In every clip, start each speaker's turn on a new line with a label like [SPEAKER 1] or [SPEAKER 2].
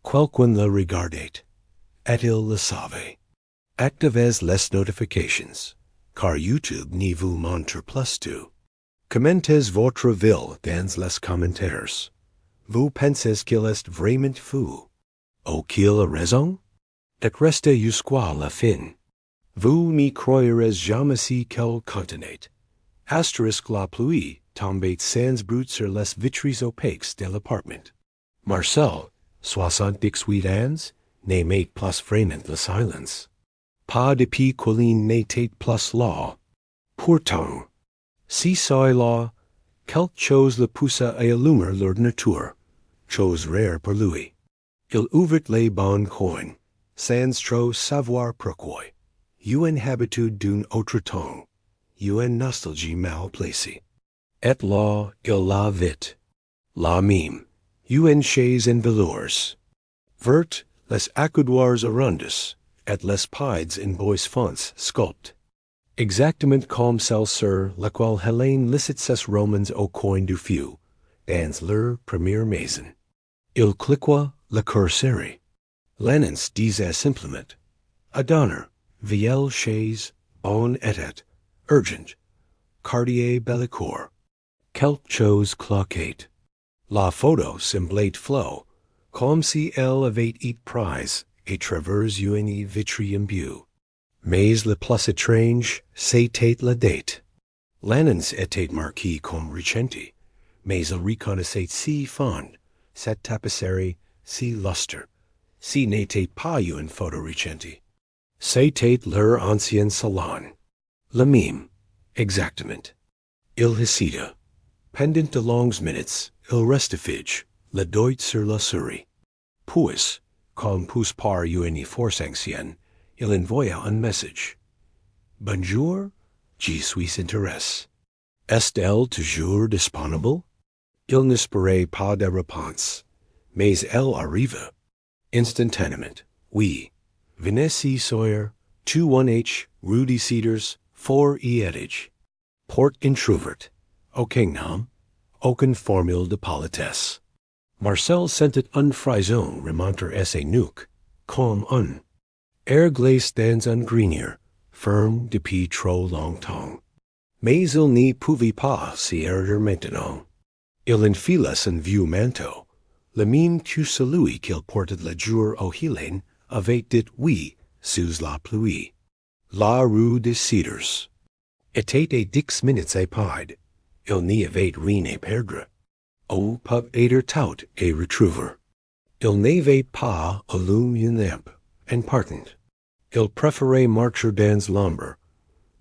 [SPEAKER 1] quelqu'un le regardait, et-il le savait. Activez les notifications, car YouTube ne vous montre plus tout. Commentez votre ville dans les commentaires. Vous pensez qu'il est vraiment fou? Ou qu'il a raison? Et restez jusqu'à la fin. Vous ne croirez jamais si qu'elle continue. Asterisk la pluie tombait sans bruit sur les vitres opaques de l'appartement. Marcel, 78 ans, n'aimait plus vraiment le silence. Pas depuis qu'il n'était plus là. Pourtant, si c'est là, quelque chose le poussa à allumer l'ordinateur, chose rare pour lui. Il ouvrit les bons coins, sans trop savoir pourquoi. Une habitude d'un autre temps, une nostalgie mal placée. Et là, il la vit. La mime, une chaise en velours. Vert, les accoudoirs arrondis, et les pieds en bois fonds sculptés. Exactement comme celle sur laquelle Hélène licite ses romans au coin du feu, dans leur première maison. Il cliqua le curseur. L'annonce disait simplement, à donner, vieille chaise, bonne état, urgent, quartier Bellecour. Quelque chose cloquait. La photo semblait flow, comme si elle avait été prise à travers une vitre imbue. Mais le plus étrange, c'était la date. L'annonce était marquée comme récente, mais il reconnaissait si fond, cette tapisserie, si lustre, si n'était pas une photo récente. C'était leur ancien salon. Le même, exactement. Il hésita. Pendant de longues minutes, il restifige, le doigt sur la souris. Puis, comme pousse par une force ancienne, il envoya un message. Bonjour, je suis intéressé. Est-elle toujours disponible? Il n'espérait pas de réponse, mais elle arriva. Instantanément, oui. Venez sur 21H, rue des Cedars, 4 Porte introuverte. Aucun nom, aucune formule de politesse. Marcel sentit un frisson remonter à ses nuques, comme un air glacé dans un grenier, ferme depuis trop longtemps. Mais il n'y pouvait pas s'y errer maintenant. Il enfila son vieux manteau, le même que celui qu'il portait le jour où Hélène avait dit oui sous la pluie. La rue des Cedars. Était à 10 minutes à pied. Il n'y avait rien à perdre. Ou peut-être tout à retrouver. Il n'avait pas allumé une lampe, en partant. Il préférait marcher dans l'ombre,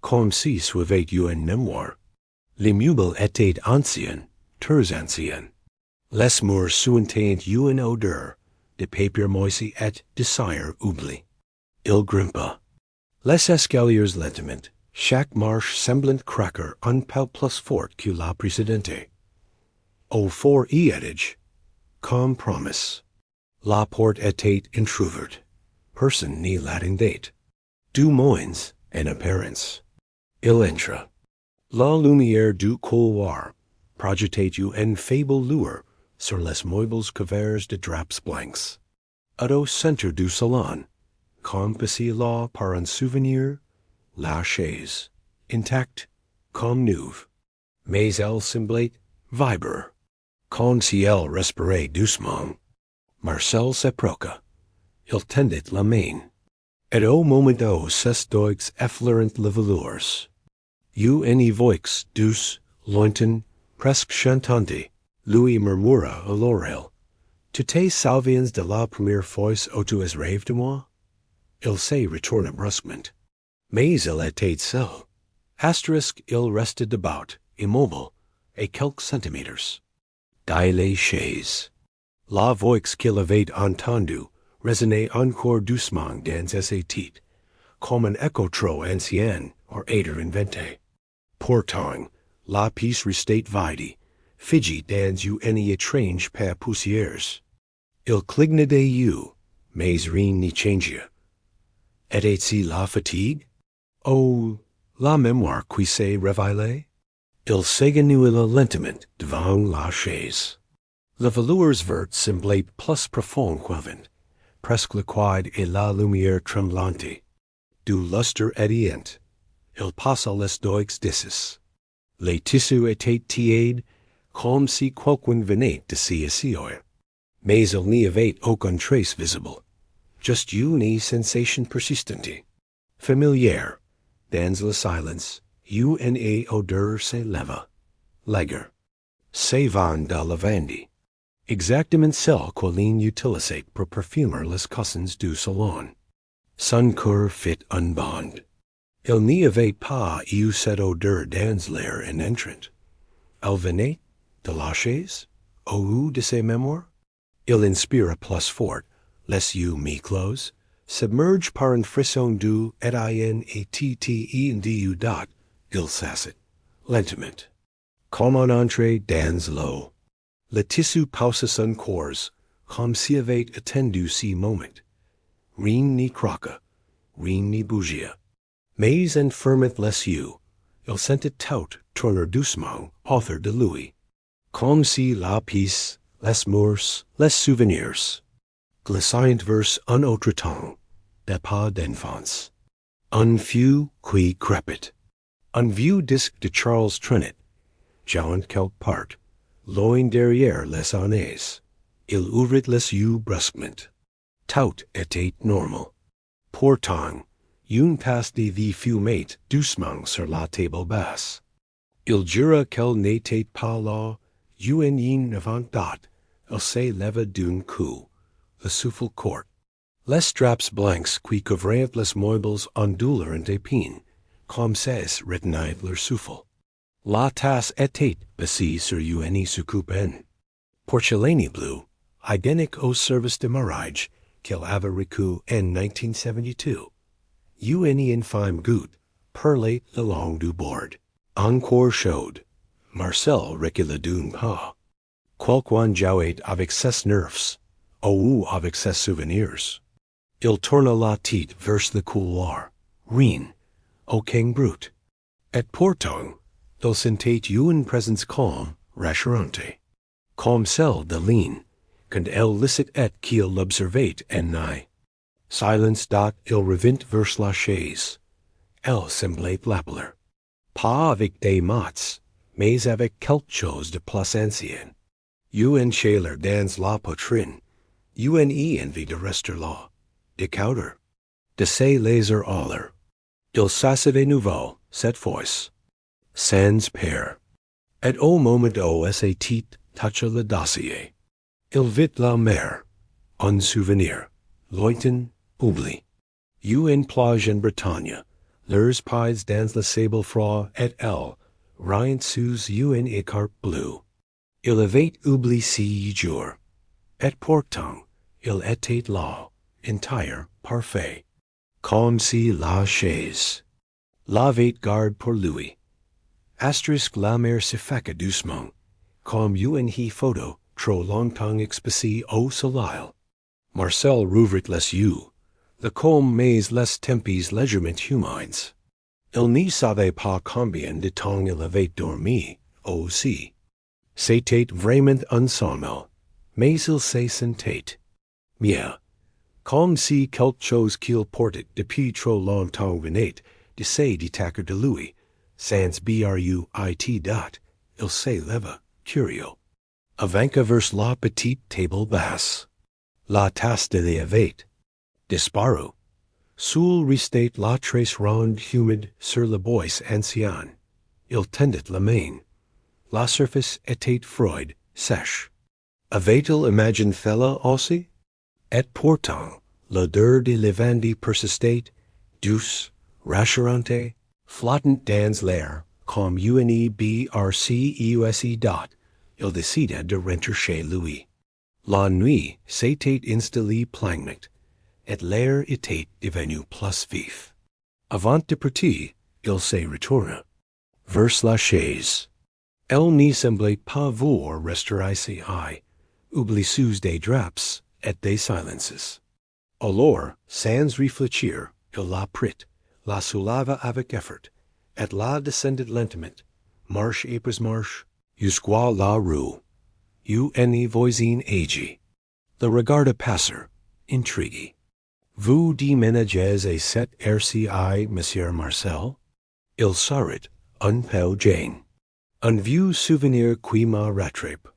[SPEAKER 1] comme si suivait une mémoire. Les meubles étaient anciens, très anciens. Les murs sentaient une odeur de papier moisi et de cire oubli. Il grimpa. Les escaliers lentement, chaque marche semblant craquer un peu plus fort que la précédente. Au four étage, comme promis, la porte était entrouverte. Personne n'y l'attendait. Du moins, en apparence. Il entra. La lumière du couloir projetait une faible lueur sur les meubles couverts de draps blancs. Au centre du salon, comme passé là par un souvenir, la chaise, intacte, comme neuve. Mais elle semblait vibrer. Comme si elle respirait doucement. Marcel s'approcha. Il tendit la main. Et au moment où ses doigts effleurent le velours, une voix douce, lointaine, presque chantante, lui murmura à l'oreille. Tu te souviens de la première fois où tu as rêvé de moi? Il se retourna brusquement. Mais il était seul. Asterisk, il restait debout, immobile, à quelques centimètres. Dans les chaises. La voix qu'il avait entendue résonnait encore doucement dans ses têtes, comme un écho trop ancien or être inventé. Pourtant, la pièce restait vide, figée dans une étrange paix poussière. Il cligna des yeux, mais rien n'y changea. Était-ce la fatigue? Ou la mémoire qui s'est réveillée? Il s'agenouilla lentement devant la chaise. Le velours vert semblait plus profond qu'avant, presque liquide et la lumière tremblante. Du lustre édient, il passa les doix disses. Les tissus étaient tièdes, comme si quelqu'un venait de s'y asseoir. Mais il n'y avait aucune trace visible. Just une sensation persistante, familière, dans le silence, une odeur s'éleva. Lager. C'est vin de lavande. Exactement celle qu'Olin utilisait pour parfumer les cousins du salon. Son cœur fit un bond. Il n'y avait pas eu cette odeur dans l'air en entrant. Elle venait de la chaise, ou de ses mémoires. Il inspira plus fort, les yeux mi-clos, submerged par un frisson doux et dot, il s'assit, lentement. Comme en entrée dans l'eau. Le tissu poussa son corps, comme s'il avait attendu ce moment. Rien n'y croqua, rien n'y bougia. Mais en fermant les yeux, il sentait tout tourner doucement autour de lui. Comme si la peace, les mœurs, les souvenirs, glissant vers un autre temps, des pas d'enfance. Un vieux qui crépit. Un vieux disque de Charles Trenet, jouant quelque part, loin derrière les années. Il ouvrit les yeux brusquement. Tout était normal. Pourtant, une tasse de vie fumait doucement sur la table basse. Il jura qu'elle n'était pas là, une avant date, elle se leva d'un coup, le souffle court. Les straps blancs qui couvraient les meubles ondulèrent en épines, comme s'ils retenaient leur souffle. La tasse était baissée sur une soucoupe porcelaine bleue, identique au service de mariage qu'il avait reçu en 1972. Une infime goutte perlait le long du bord. Encore chaude. Marcel recula d'un pas. Quelqu'un jouait avec ses nerfs, ou avec ses souvenirs. Il tourna la tête vers le couloir. Rien. Aucun bruit. Et pourtant, il sentait une présence calme, rassurante. Comme celle de Lynn, quand elle lisait qu'il l'observait en nigh. Silence dot il revint vers la chaise. Elle semblait l'appeler. Pas avec des mots, mais avec quelque chose de plus ancien. Une chaleur dans la poitrine. Une envie de rester là, de cauder, de se laisser aller. Il s'assit à nouveau, cette fois, sans peur. Et au moment où ses têtes toucha le dossier, il vit la mer, un souvenir, lointain, oubli. Une plage en Bretagne, leurs pieds dans le sable froid et elle, riant sous une écarpe bleue. Il avait oublié ce jour, et pourtant, il était là, entier, parfait, comme si la chaise l'avait garde pour lui. Asterisk la mer s'effaça doucement, comme une photo trop longtemps exposée au soleil. Marcel rouvrit les yeux, le comme mais les tempes légèrement humides. Il ne savait pas combien de temps il avait dormi, aussi. C'était vraiment un sommeil, mais il se sentait mieux, comme si quelque chose qu'il portait depuis trop longtemps venait de se détacher de lui, sans bruit dot, il se leva, curieux. Avança vers la petite table basse. La tasse de lait avait disparu. Seule restait la trace ronde humide sur le bois ancien. Il tendit la main. La surface était froide, sèche. Avait-il imaginé cela aussi? Et pourtant, l'odeur de lavande persistait, douce, rassurante, flottant dans l'air, comme une brceuse dot. Il décida de rentrer chez lui. La nuit s'était installée pleinement, et l'air était devenu plus vif. Avant de partir, il se retourna vers la chaise. Elle n'y semblait pas vouloir rester ici, oublie sous des draps et des silences. Alors, sans réfléchir, il la prit, la souleva avec effort, et la descendit lentement, marche après marche, jusqu'à la rue. Une voisine âgée le regarda passer, intrigue. Vous déménagez et cet RCI, Monsieur Marcel? Il s'arrête, un peu Jane. Un vieux souvenir qui m'a rattrape.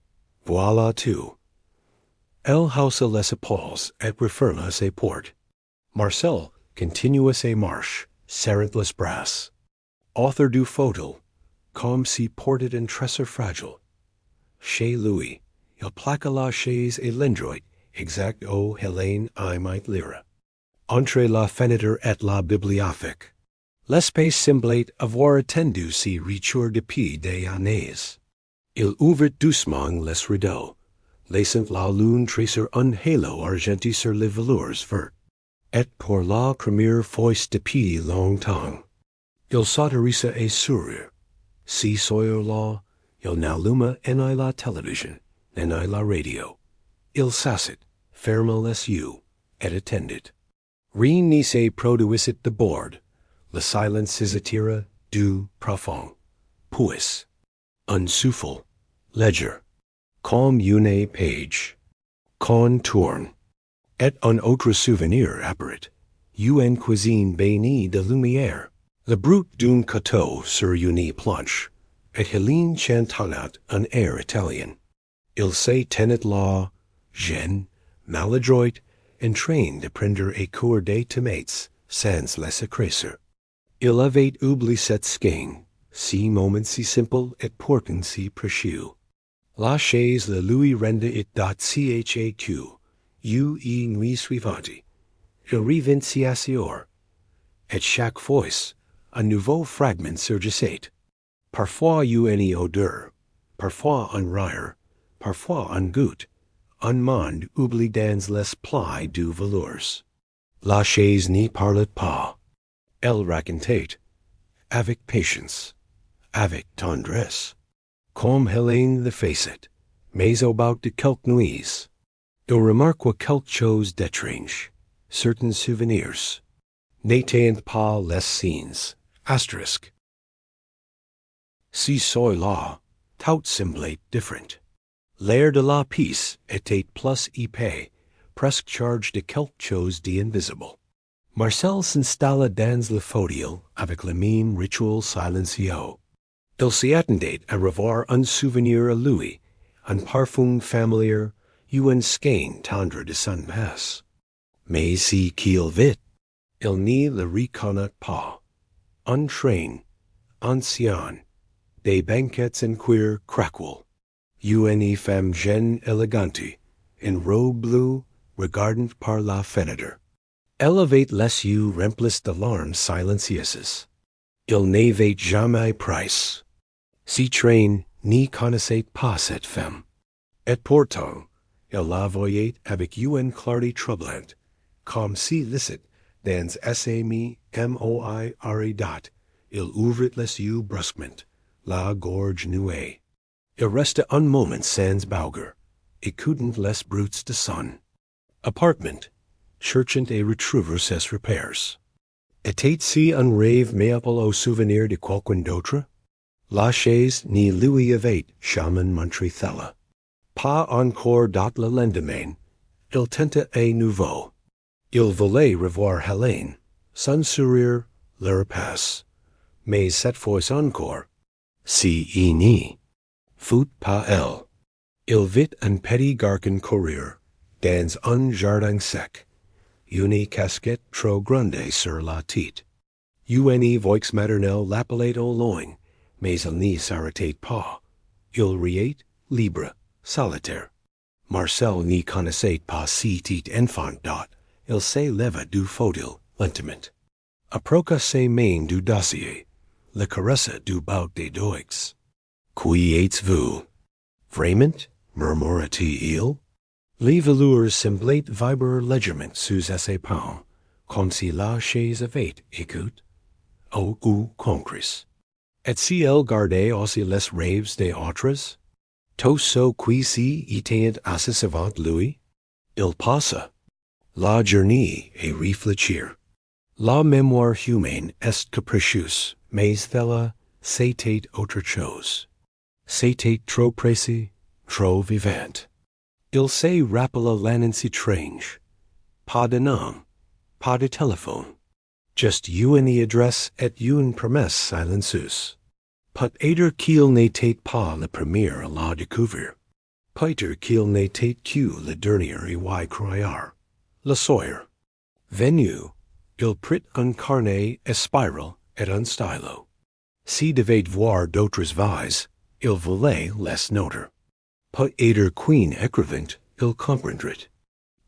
[SPEAKER 1] Voilà tout. Elle hausse les épaules et referme ses portes. Marcel continue ses marches, serrant les bras. Author du photo, comme si portait un trésor fragile. Chez lui, il plaque la chaise et l'endroit exact où Hélène I might lire. Entre la fenêtre et la bibliothèque. L'espace semblait avoir attendu si richour depuis des années. Il ouvrit doucement les rideaux, laissant la lune tracer un halo argenté sur les velours verts. Et pour la première fois depuis longtemps, il s'autorisa à sourire. Si sur là, il n'alluma ni la télévision, ni la radio. Il s'assit, ferma les yeux, et attendit. Rien ne se produisit de bord. Le silence s'étira du profond. Puis, un souffle, léger, comme une page, qu'on tourne. Et un autre souvenir apparut. Une cuisine bénie de lumière. Le bruit d'un couteau sur une planche. Et Hélène chantonnait un air italien. Il se tenait là, jeune, maladroit, en train de prendre un cours de tomates, sans laisser crescer. Il avait oublié cette skein, si moment si simple et pourtant si précieux. La chaise le lui rendait et chaq, nuit suivante. Il revint s'y asseoir. Et chaque fois, un nouveau fragment surgissait. Parfois une odeur, parfois un rire, parfois un goût, un monde oublié dans les plis du velours. La chaise n'y parlait pas. Elle racontait, avec patience, avec tendresse, comme Hélène le faisait, mais au bout de quelques nuits. Il remarqua quelque chose d'étrange, certains souvenirs. N'étaient pas les signes, asterisk. Si cela, tout semblait différent. L'air de la pièce était plus épais, presque chargé de quelque chose d'invisible. Marcel s'installa dans le fauteuil avec le même rituel silencieux. Il s'y attendait à revoir un souvenir à lui, un parfum familier, une skein tendre de son passé. Mais si qu'il vit, il ne le reconnut pas. Un train, ancien, des banquets en cuir craquelé. Une femme jeune élégante, en robe bleue, regardant par la fenêtre. Elle avait les yeux remplis de larmes silencieuses. Il n'avait jamais pris. Si train n'y connaissait pas cette femme. Et pourtant, il la voyait avec une clarté troublante, comme si licite dans SMI MOI aridat. Il ouvrit les yeux brusquement, la gorge nouée. Il resta un moment sans bouger, écoutant les bruits de son appartement, cherchant à retrouver ses repères. Était-ce un rêve méable au souvenir de quelqu'un d'autre? La chaise ne lui avait jamais montré cela. Pas encore dat le lendemain, il tenta à nouveau. Il voulait revoir Hélène, son sourire, leur passe. Mais cette fois encore, si il n'y fut pas elle. Il vit un petit garçon courir dans un jardin sec, une casquette trop grande sur la tête. Une voix maternelle l'appelait au loin, mais il n'y s'arrêtait pas. Il riait, libre, solitaire. Marcel n'y connaissait pas si petit enfant dot. Il se leva du fauteuil lentement. Approcha ses mains du dossier, le caressa du bout des doigts. Qui êtes-vous? Vraiment? murmura-t-il. Les velours semblaient vibrer légèrement sous ses paumes, comme si la chaise avait, écoute, au goût concret. Et si elle gardait aussi les rêves des autres? Tout ce qui s'y était assis avant lui? Il passa la journée à réfléchir. La mémoire humaine est capricieuse, mais cela, c'était autre chose. C'était trop précis, trop vivant. Il se rappela l'annonce étrange. pas de nom, pas de téléphone. Just you and the address et une promesse silencieuse. Peut-être qu'il n'était pas le premier à la découvrir. Peut-être qu'il n'était que le dernier à y croire. Le soir. Venu, il prit un carnet et spiral et un stylo. Si devait voir d'autres vies, il voulait les noter. Peut-être qu'une écrivant, il comprendrait.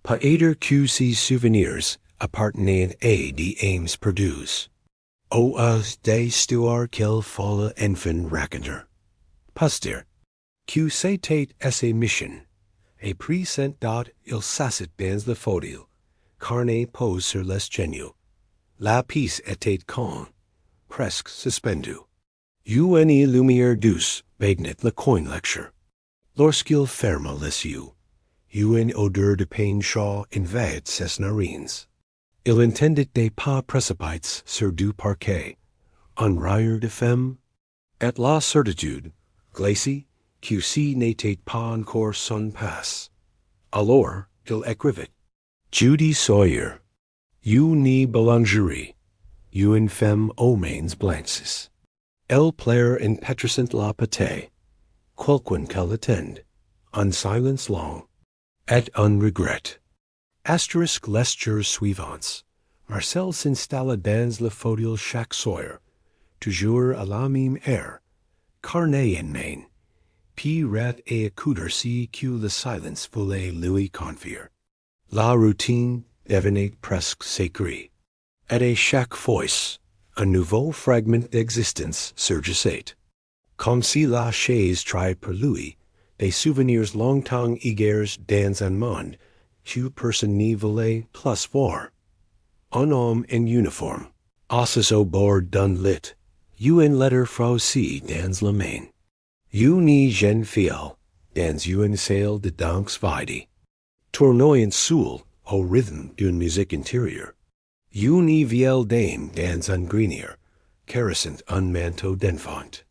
[SPEAKER 1] Peut-être que ces souvenirs appartenaient à des aims perdus. Ou à des histoires qu'il fallait enfin raconter. Pasteur, que c'était à ses missions, et puis cette date il s'assit dans le fauteuil, carnet posé sur les genoux. La pièce était calme, presque suspendue. Une lumière douce baignait le coin lecture. Lorsqu'il ferma les yeux, une odeur de pain chaud envahit ses narines. Il entendait des pas précipités sur du parquet, un rire de femme, et la certitude, glacée, que ci n'était pas encore son passe. Alors, il écrivit. Judy Sawyer, une boulangerie, une femme aux mains blanches. Elle plaire in pétrissant la pâté, quelqu'un qu'elle attend, un silence long, et un regret. Asterisk les jours suivants, Marcel s'installa dans le fauteuil chaque soir, toujours à la même heure, carnet en main, puis rat et accouderci que le silence voulait lui confier. La routine devenait presque sacrée, et à chaque fois, un nouveau fragment d'existence surgissait. Comme si la chaise tried pour lui, des souvenirs longtemps égars dans un monde que personne n'y voulait plus voir. Un homme en uniforme, assis au bord d'un lit, une lettre froissée dans la main. Une jeune fille, dans une salle de danse vide, tournoyant seule au rythme d'une musique intérieure. Une vieille dame dans un grenier, caressant un manteau d'enfant.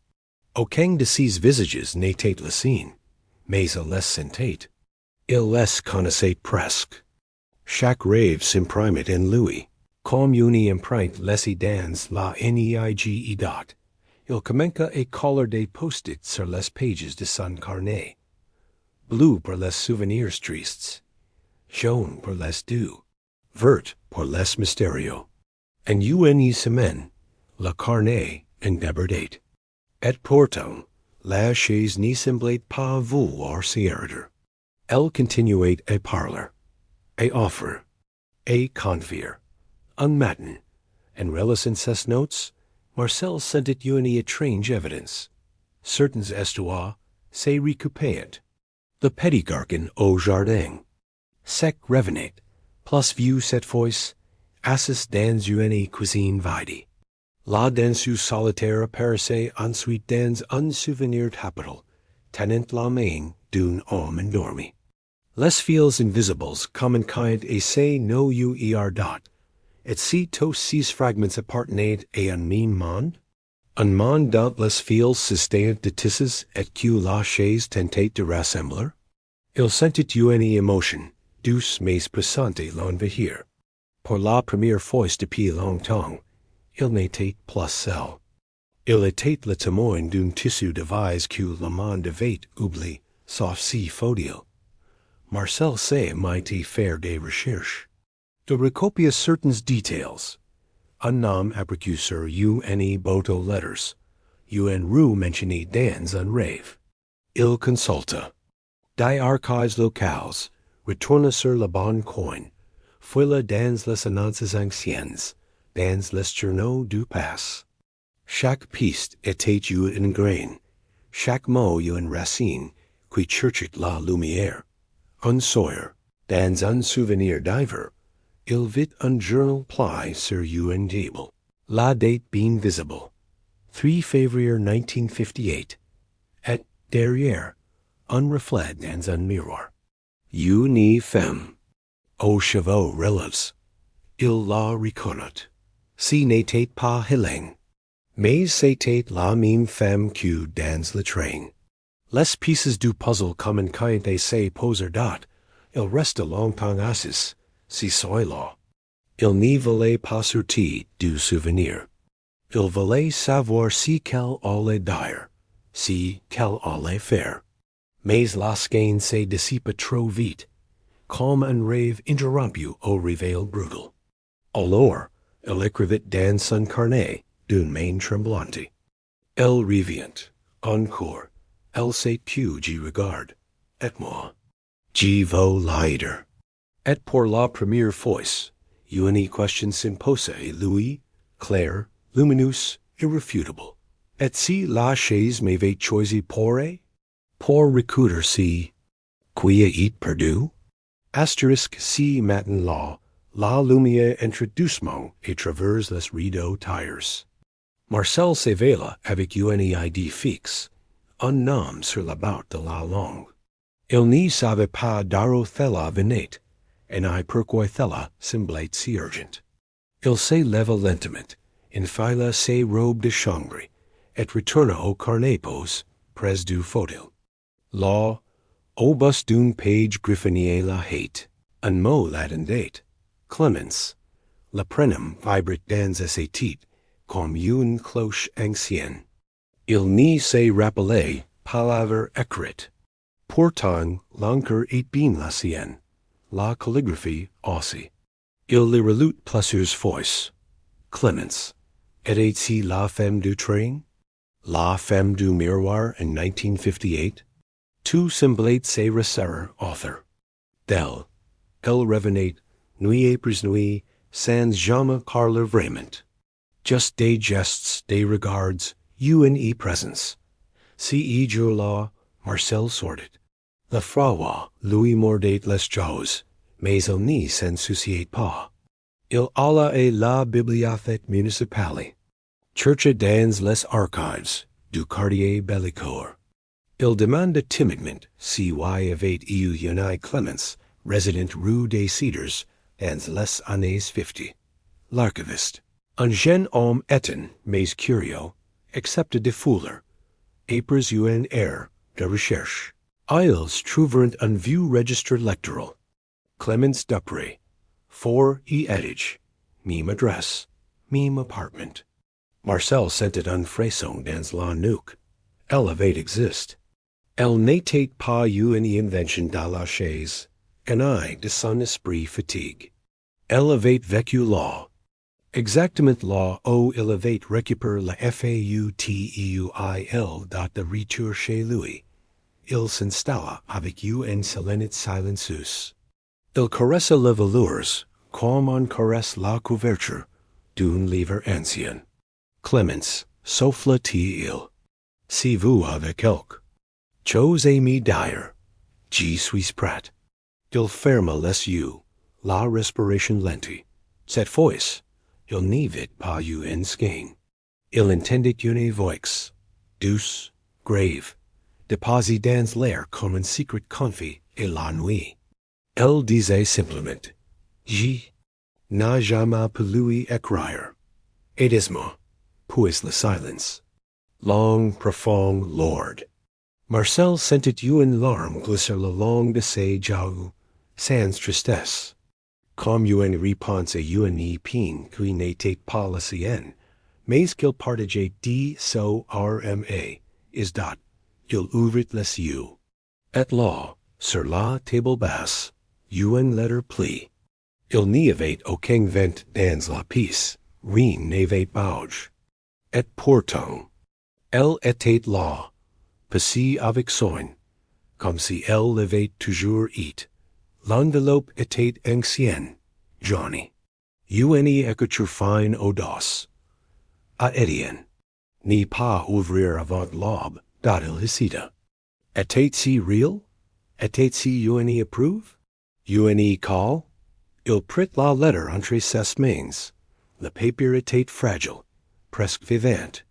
[SPEAKER 1] Aucun de ces visages n'était le sien, mais il les sentait. Il les connaissait presque. Chaque rêve s'imprimait en lui, comme une empreinte laissée dans la neige date. Il commença à coller des post-it sur les pages de son carnet. Bleu pour les souvenirs tristes, jaune pour les doux, vert pour les mystérieux. En une semaine, le carnet en débordait. Et pourtant, la chaise n'y semblait pas vouloir s'y arrêter. Elle continuait à parler, à offrir, à confier. Un matin, en relissant ses notes, Marcel sentait une étrange évidence. Certains histoires se recoupaient. Le petit garçon au jardin. Sec revenait, plus vieux cette fois, assis dans une cuisine vide. La danseuse solitaire apparaissait ensuite dans un souvenir capital, tenant la main d'un homme endormi. Les fils invisibles communiquaient et se no dot, et si tous ces fragments appartenaient à un même monde? Un monde dont les fils s'estaient de tisses et que la chaise tentait de rassembler? Il sentit une émotion, douce mais pressante l'envahir. Pour la première fois depuis longtemps, il n'était plus seul. Il était le témoin d'un tissu de vies que le monde avait oublié, sauf si fauteuil. Marcel se mit faire des recherches, de recopier certains détails. Un nom apparu sur une boîte aux lettres, une rue mentionnée dans un rêve. Il consulta. Des archives locales, retourna sur le bon coin, fouilla dans les annonces anciennes, dans les journaux du passé. Chaque piste était un grain, chaque mot une racine qui cherchait la lumière. Un soir, dans un souvenir divers, il vit un journal pli sur une table, la date being visible, 3 février 1958, et derrière, un reflet dans un miroir. Une femme, aux cheveux relèves. Il la reconnut. Ce n'était pas Hélène, mais c'était la même femme que dans le train. Les pièces du puzzle commençaient à se poser date. Il resta longtemps assis, si soy law. Il n'y voulait pas sortir du souvenir. Il voulait savoir si qu'elle allait dire, si qu'elle allait faire. Mais lorsqu'un se dissipa trop vite, comme un rêve interrompu au réveil brutal. Alors, il écrivit dans son carnet d'une main tremblante. Elle revient, encore, elle sait plus j'y regarde, et moi, j'y veux l'aider. Et pour la première fois, une question s'imposait lui, clair, luminous, irréfutable. Et si la chaise m'avait choisi pour recourir si, quia it perdu? Asterisk si maintenant la lumière entre doucement et traverse les rideaux tires. Marcel s'éveilla avec une idée fixe, un nom sur la bout de la langue. Il n'y savait pas d'où cela venait, et ni pourquoi cela semblait si urgent. Il se leva lentement, enfila ses robes de chambre, et retourna au carnet pose, près du fauteuil. Là, au bas d'une page griffonnier la hate, un mot latin date, clémence, le prénom vibrait dans ses titres, comme une cloche ancienne. Il n'y se rappelait palavre écrite. Pourtant, l'encre est bien la sienne, la calligraphie aussi. Il le relut plusieurs fois. Clémence, était-ce la femme du train? La femme du miroir in 1958? Tout semblait se resserrer author. D'elle, elle revenait, nuit après nuit, sans jamais parler vraiment. Just des gestes, des regards, une présence. Si jour-là, Marcel sortit. Le froid lui mordait les jaws, mais il n'y s'en souciait pas. Il alla à la bibliothèque municipale. Chercha dans les archives du quartier Bellicourt. Il demanda timidement si y avait eu une Clémence, résident rue des Cedars, dans les années 50. L'archiviste, un jeune homme éteint mais curieux, accepta de fouler, après un air de recherche. Ils trouvèrent un vieux registre électoral. Clémence Dupré, 4 E Edge, même adresse, même apartment. Marcel sentit un frisson dans la nuque. Elle avait existe. Elle n'était pas une invention de la chaise, ni de son esprit fatigue. Elle avait vécu là. Exactement là où il avait récupéré la FAUTEUIL date de retour chez lui. Il s'installa avec une sérénité silencieuse. Il caressa les velours, comme on caresse la couverture d'un livre ancien. Clémence, souffla-t-il. Si vous avez quelque chose à me dire, j'y suis prêt. Il ferma les yeux, la respiration lente. Cette fois, il n'y avait pas un skein. Il entendait une voix, douce, grave, déposée dans l'air comme un secret confit et la nuit. Elle disait simplement, je n'ai jamais pu écrire. Aidez-moi, puis le silence. Long, profond, lourd. Marcel sentit une larme glisser le long de ses joues, sans tristesse. Comme une réponse à une peine qui n'était pas la sienne, mais qu'il partageait de son RMA, is dat, il ouvrit les yeux. Et là, sur la table basse, une lettre plie. Il n'y avait aucun vent dans la pièce, rien n'avait bougé. Et pourtant, elle était là, passée avec soin, comme si elle l'avait toujours été. L'enveloppe était ancienne, Johnny. Une écriture fine audace. À Étienne, n'y pas ouvrir avant l'aube, dont il hésita. Était-ce réel? Était-ce une approuve? Une call? Il prit la lettre entre ses mains. Le papier était fragile, presque vivant.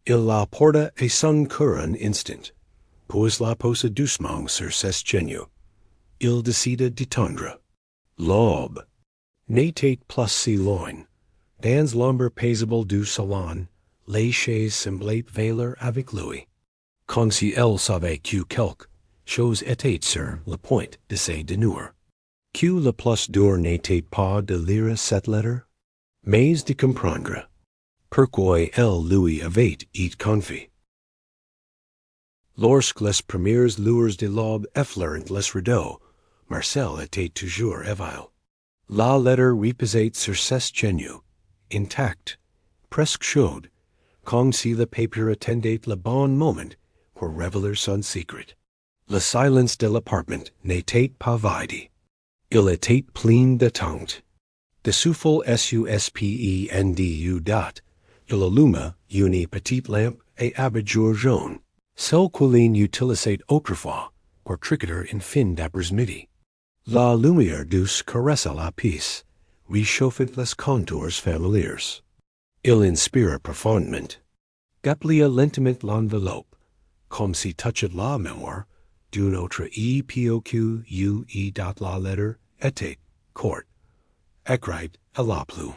[SPEAKER 1] Il la porta à son cœur un instant, puis la posa doucement sur ses genoux. Il décida d'étendre. L'aube n'était plus si loin. Dans l'ombre paisible du salon, les chaises semblaient veiller avec lui. Comme si elle savait que quelque chose était sur le point de se dénouer. Que le plus dur n'était pas de lire cette lettre, mais de comprendre. Pourquoi elle lui avait été confiée. Lorsque les premières lueurs de l'aube effleurent les rideaux, Marcel était toujours éveillé. La lettre reposait sur ses genoux, intacte, presque chaude, comme si le papier attendait le bon moment pour révéler son secret. Le silence de l'appartement n'était pas vide. Il était plein d'attente. De souffle suspendu dot, de l'allume une petite lampe et abat-jour jaune, celle qu'on utilisait autrefois pour tricoter en fin d'après-midi. La lumière douce caressa la pièce, réchauffait les contours familiers. Il inspira profondément, gaplia lentement l'enveloppe, comme si touchait la mémoire d'une autre époque dont la lettre était courte, écrite à la plume.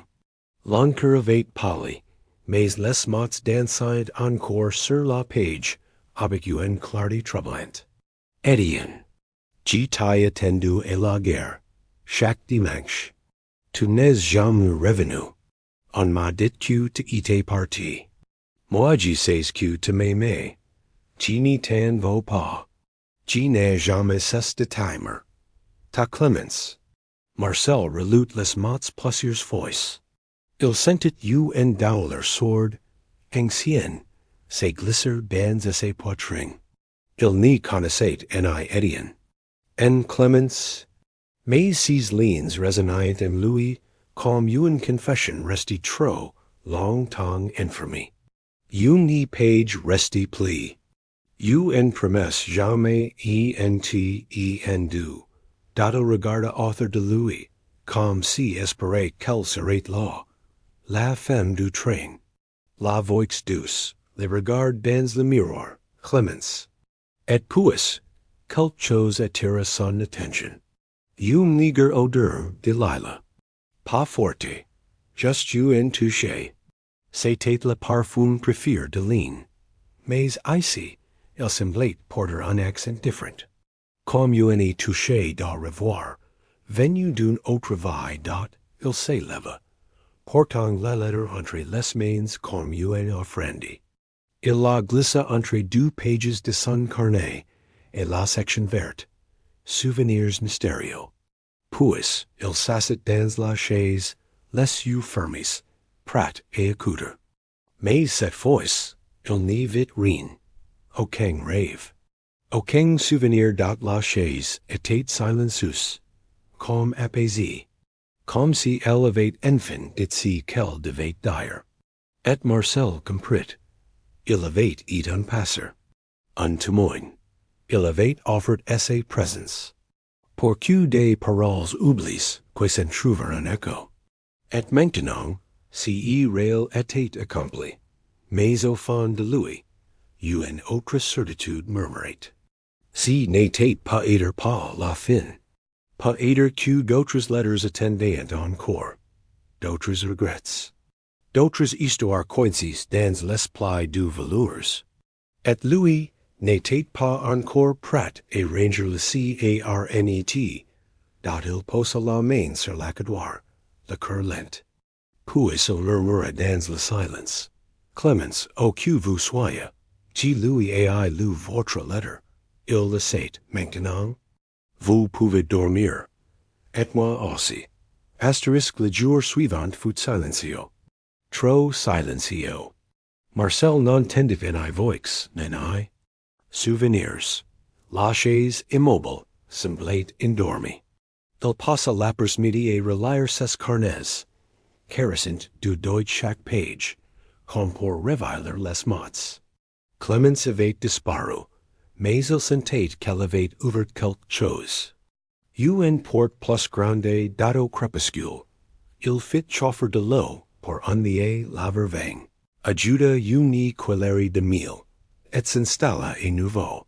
[SPEAKER 1] L'encre avait pâli, mais les mots dansaient encore sur la page avec une clarté troublante. Étienne, je t'ai attendu à la gare, chaque dimanche. Tu n'es jamais revenu. On m'a dit que tu étais parti. Moi je sais que tu m'aimais. Tu n'y t'en vas pas. Tu n'as jamais cessé de t'aimer. Ta Clémence. Marcel relut les mots plusieurs fois. Il sentit une douleur sourde, ancienne, se glisser dans ses poitrines. Il n'y connaissait en Étienne. En Clémence. Mais ces lignes résonnaient en lui comme une confession restée trop longtemps enfermée. Une page restée plie. Une promesse jamais entendue. Dado regarda author de lui, comme si espérait qu'elle serait là. La femme du train. La voix douce, le regard dans le miroir, Clémence. Et puis, quelque chose attira son attention. Une légère odeur de lilas. Pas forte, juste une touche. C'était le parfum préféré de Lynn. Mais ici, il semblait porter un accent différent. Comme une touche d'au revoir, venu d'une autre vie dont il s'élève, portant la lettre entre les mains comme une offrande. Il la glissa entre deux pages de son carnet et la section verte, souvenirs mystérieux. Puis, il s'assit dans la chaise, les yeux fermés, prêt à écouter. Mais cette fois, il n'y vit rien. Aucun rêve. Aucun souvenir dans la chaise était silencieux, comme apaisé, comme si elle avait enfin dit ce qu'elle devait dire. Et Marcel comprit. Il avait été un passeur, un témoin. Il avait offert sa présence. Pour que des paroles oubliées puissent trouver un écho. Et maintenant, si réel était accompli, mais au fond de lui, une autre certitude murmurait. Si n'était pas être pas la fin, pas être que d'autres lettres attendaient encore, d'autres regrets, d'autres histoires coincises dans l'esprit du velours. Et lui n'était pas encore prêt à ranger le carnet, dont il posa la main sur l'accoudeur, le cœur lent. Puis il murmura dans le silence. Clémence, où que vous soyez, je lui ai lu votre lettre. Il le sait maintenant. Vous pouvez dormir. Et moi aussi. Asterisk le jour suivant fut silencieux. Trop silencieux. Marcel n'entendit une voix, n'en. Souvenirs. La chaise immobile semblait endormie. Il passa l'après-midi à relire ses carnets, caressant du doigt chaque page, comme pour révéler les mots. Clémence avait disparu, mais il sentait qu'elle avait ouvert quelque chose. Une porte plus grande dado crépuscule. Il fit chauffer de l'eau pour enlever la verveine, ajuda une cuillère de miel, et s'installa à nouveau.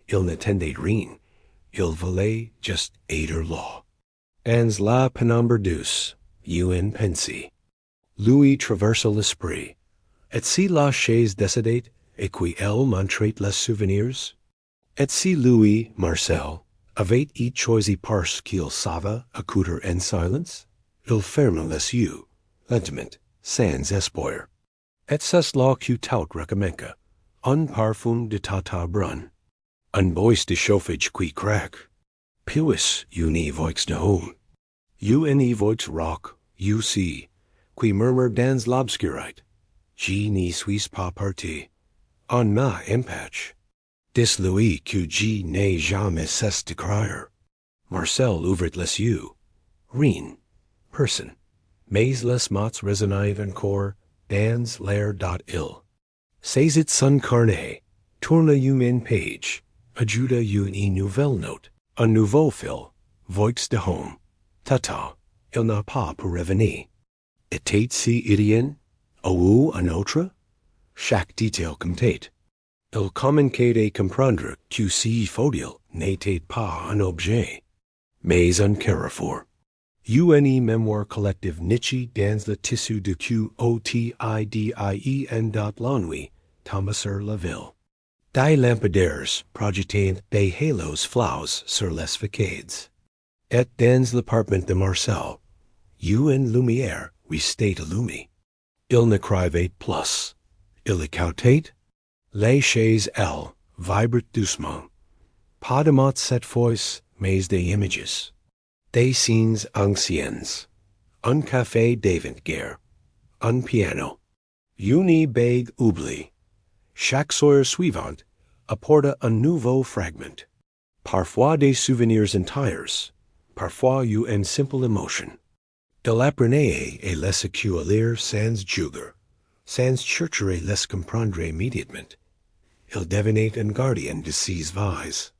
[SPEAKER 1] Il n'attendait rien. Il voulait juste être là. Dans la pénombre douce, une pensée lui traversa l'esprit. Et si la chaise décédait, et qu'elle montrait les souvenirs? Et si lui, Marcel, Avate et choisi parce qu'il sava accouter en silence, il ferme les yeux, lentement, sans espoir. Et c'est là que tout recommence, un parfum de tata brun, un bois de chauffage qui craque, puis une voix de home, une voix rock, see, qui murmure dans l'obscurité, je n'y suis pas parti, en ma empatch. Dis lui que je n'ai jamais cessé de crier. Marcel ouvrit les yeux. Rien. Personne. Mais les mots résonnent encore dans l'air il. Saisit son carnet. Tourne une page. Ajuda une nouvelle note. Un nouveau fil. Voix de home. Tata. Il n'a pas pour revenir. Était-ce idiot? Ou un autre? Chaque détail comptait. Il commençait à comprendre que ce fauteuil n'était pas un objet, mais un carrefour. Une mémoire collective nichée dans le tissu de quotidien l'ennui tomba sur la ville. Des lampadaires projetaient des halos flaus sur les facades. Et dans l'appartement de Marcel, une lumière restait allumée. Il n'écrivait plus. Il écoutait. Les chaises, elles, vibrent doucement. Pas de mots cette fois, mais des images. Des scènes anciennes. Un café d'avant-guerre. Un piano. Une bague oubliée. Chaque soir suivante apporte un nouveau fragment. Parfois des souvenirs entiers. Parfois une simple émotion. Il apprenait à les accueillir sans juger, sans chercher à les comprendre immédiatement. Il devenait un gardien de ses vies.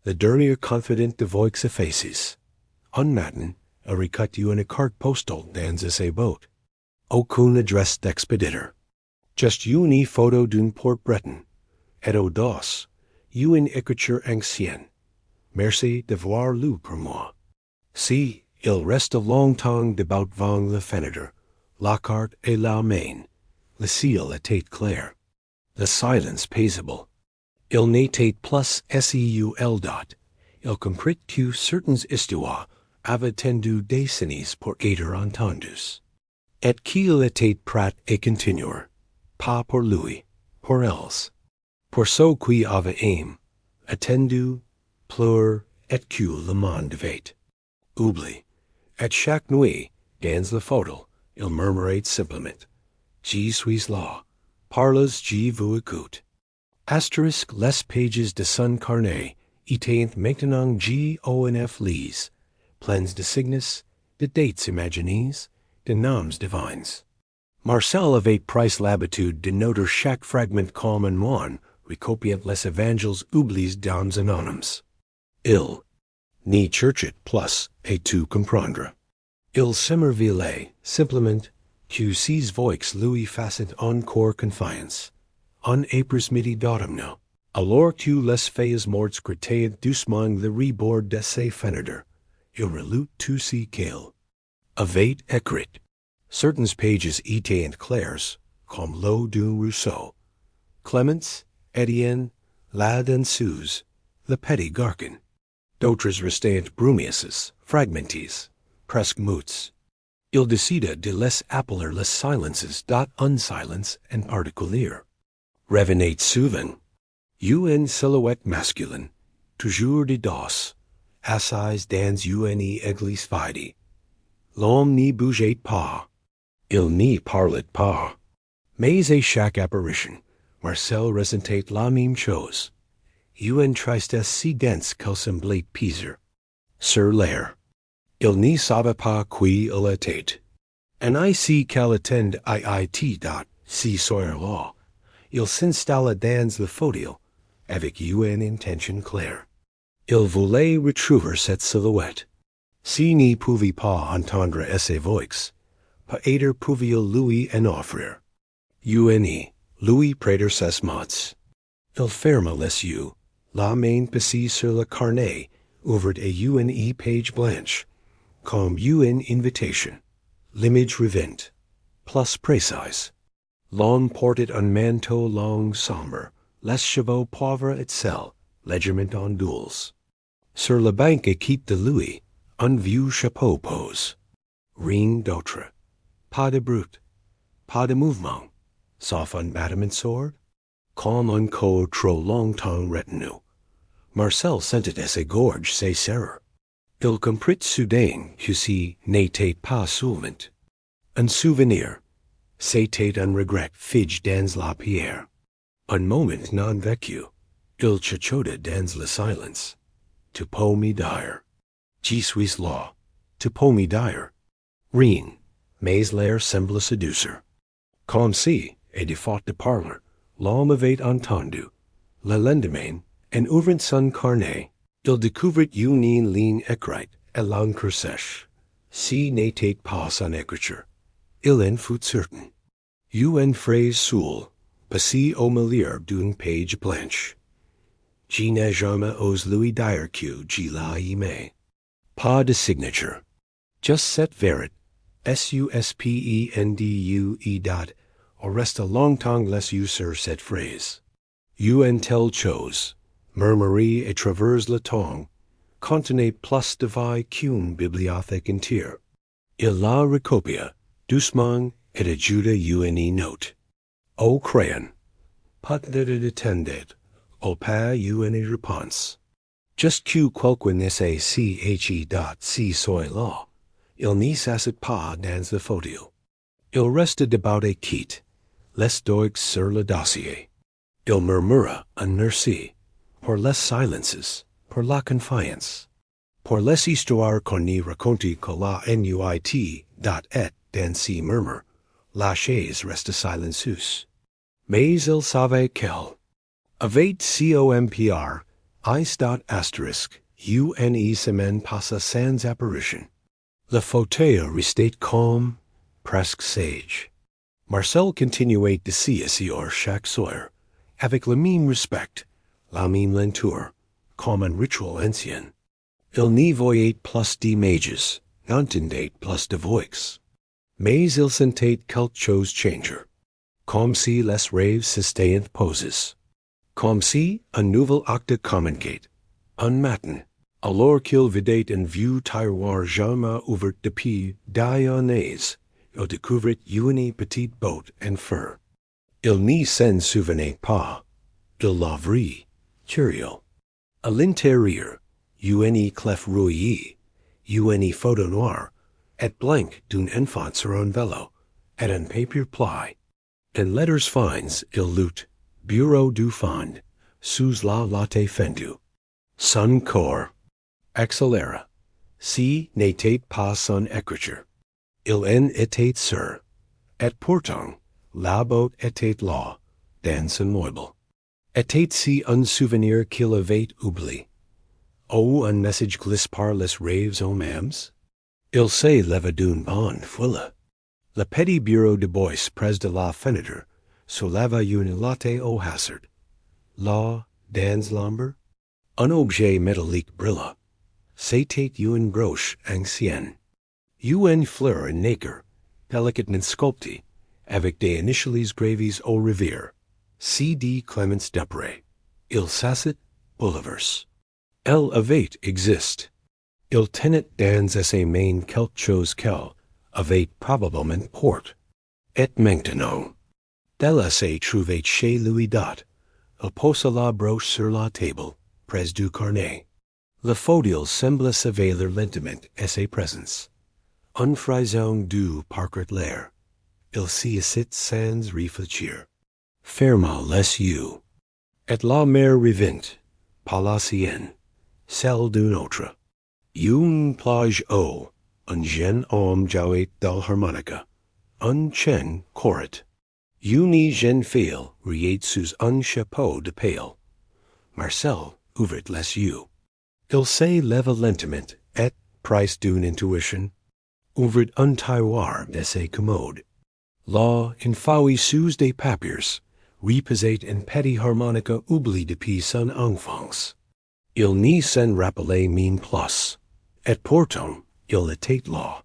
[SPEAKER 1] Le dormir confident de voix effaces. Un matin, il recueillit une carte postale dans ses bottes. Aucune adresse d'expéditeur. Just une photo d'une porte breton. Et au dos, une écriture ancienne. Merci de voir lu pour moi. Si, il reste longtemps devant la fenêtre. La carte et la main. Le ciel était clair. The silence paisible. Il n'était plus seul. Il comprit que certaines histoires avaient tendu décennies pour être entendues. Et qu'il était prêt à continuer. Pas pour lui, pour elles. Pour ceux qui avaient aimé, attendu, pleuré, et que le monde devait oublier. Et chaque nuit, dans le fauteuil, il murmurait simplement, je suis là. Parles, je vous écoute. Asterisk les pages de son carnet étaient maintenant gonf lise, pleines de signes, de dates imaginées, de noms divins. Marcel avait pris l'habitude de noter chaque fragment comme un moine recopiant les évangiles oubliés dans anonymes. Il n'y cherchait plus et tout comprendre. Il s'émerveillait simplement que ces voix lui fassent encore confiance. Un après-midi d'automne, alors que les feuilles mortes crettaient doucement le rebord de ses fenêtres, il relut tout ce qu'il avait écrit. Certaines pages étaient claires, comme l'eau d'un ruisseau. Clémence, Étienne, la danseuse, le petit garçon. D'autres restaient brumeuses, fragmentées, presque muettes. Il décida de les appeler les silences un silence en particulier. Revenait souvent. Une silhouette masculine, toujours de dos, assise dans une église vide. L'homme n'y bougeait pas. Il n'y parlait pas. Mais à chaque apparition, Marcel ressentait la même chose. Une tristesse si dense qu'elle semblait peser sur l'air. Il n'y savait pas qui il était. En ici qu'elle attend ce soir-là, il s'installa dans le fauteuil avec une intention claire. Il voulait retrouver cette silhouette. S'il n'y pouvait pas entendre ses voix, peut-être pouvait-il lui en offrir. Une, lui prêter ses mots. Il ferma les yeux, la main passée sur le carnet, ouvrit à une page blanche, comme une invitation. L'image revint, plus précise. L'on portait un manteau long sombre, les cheveux pauvres et seuls, légèrement en douce. Sur la banque et quitte de Louis, un vieux chapeau pose. Rien d'autre. Pas de brute. Pas de mouvement. Sauf un battement sourd. Comme un corps trop longtemps retenu. Marcel sentait à ses gorges ses serrures. Il comprit soudain que si n'était pas seulement un souvenir, c'était un regret figé dans la pierre. Un moment non vécu, il chuchota dans le silence. Tu peux me dire. Je suis là. Tu peux me dire. Rien, mais l'air semble séduire. Comme si, et de faute de parler, l'homme avait entendu. Le lendemain, en ouvrant son carnet, il découvrit une ligne écrite à l'encre sèche. Si n'était pas son écriture, il en fut certain. Une phrase seule, passée au milieu d'une page blanche. Je n'ai jamais osé lui dire que je l'aimais. Pas de signature. Just cette verite, suspendue dot, au reste longtemps laissé sur cette phrase. Un telle chose, murmurée et travers le temps, contenait plus de vie qu'une bibliothèque entière. Il la recopia, doucement, et ajouta une note. Au crayon, pas de attendait, au pas une réponse. Just que quelque ne sait che dot si soit là, il n'y s'assit pas dans le fauteuil. Il resta debout et quitte, les doigts sur le dossier. Il murmura un merci, pour les silences, pour la confiance, pour les histoires qu'on n'y raconte que la nuit dot et dans ces murmures, la chaise resta silencieuse. Mais il savait qu'elle avait compr, ice dot asterisk, une semaine passa sans apparition. Le fauteuil restait calme, presque sage. Marcel continuait de s'y asseoir chaque soir, avec le même respect, la même lenteur, comme un rituel ancien. Il n'y voyait plus d'images, n'entendait plus de voix. Mais il sentait quelque chose changer, comme si les rêves s'étaient posés, comme si un nouvel acte commençait, un matin, alors qu'il vidait un vieux tiroir jamais ouvert depuis des années, il découvrit une petite botte en fer. Il n'y s'en souvenait pas. Il l'ouvrit, curieux. À l'intérieur, une clef rouillée, une photo noire, et blanc d'un enfant sur un vélo, et un papier pli. En lettres fines, il lut Bureau du fond, sous la latte fendue. Son corps accéléra. Si n'était pas son écriture. Il en était sûr. Et pourtant, la botte était là, dans son meuble. Était-ce un souvenir qu'il avait oublié? Ou un message glisse par les rêves eux-mêmes? Il se leva d'une bonne foule. Le petit bureau de bois près de la fenêtre souleva une latte au hasard. Là, dans l'ombre, un objet métallique brilla. C'était une broche ancienne. Une fleur en nacre, délicatement sculptée, avec des initiales gravies au revers. C.D. Clemens Depré. Il s'assit, bouleversé. Elle avait existe. Il tenait dans ses mains quelque chose qu'elle avait probablement porté. Et maintenant, d'elle se trouvait chez lui dot. Il posa la broche sur la table, près du carnet. Le fauteuil semblait s'éveiller lentement à sa présence. Un frisson doux parcourt l'air. Il s'y assit sans réfléchir. Ferma les yeux. Et la mer revint, pas la sienne, celle d'un autre. Une plage haut, un jeune homme jouait de l'harmonica, un chien courait. Une jeune fille riait sous un chapeau de paille. Marcel ouvrit les yeux. Il se leva lentement et, prise d'une intuition, ouvrit un tiroir de ses commodes. Là, enfoui sous des papiers, reposait un petit harmonica oublié depuis son enfance. Il n'y s'en rappelait même plus. Et pourtant, il était là.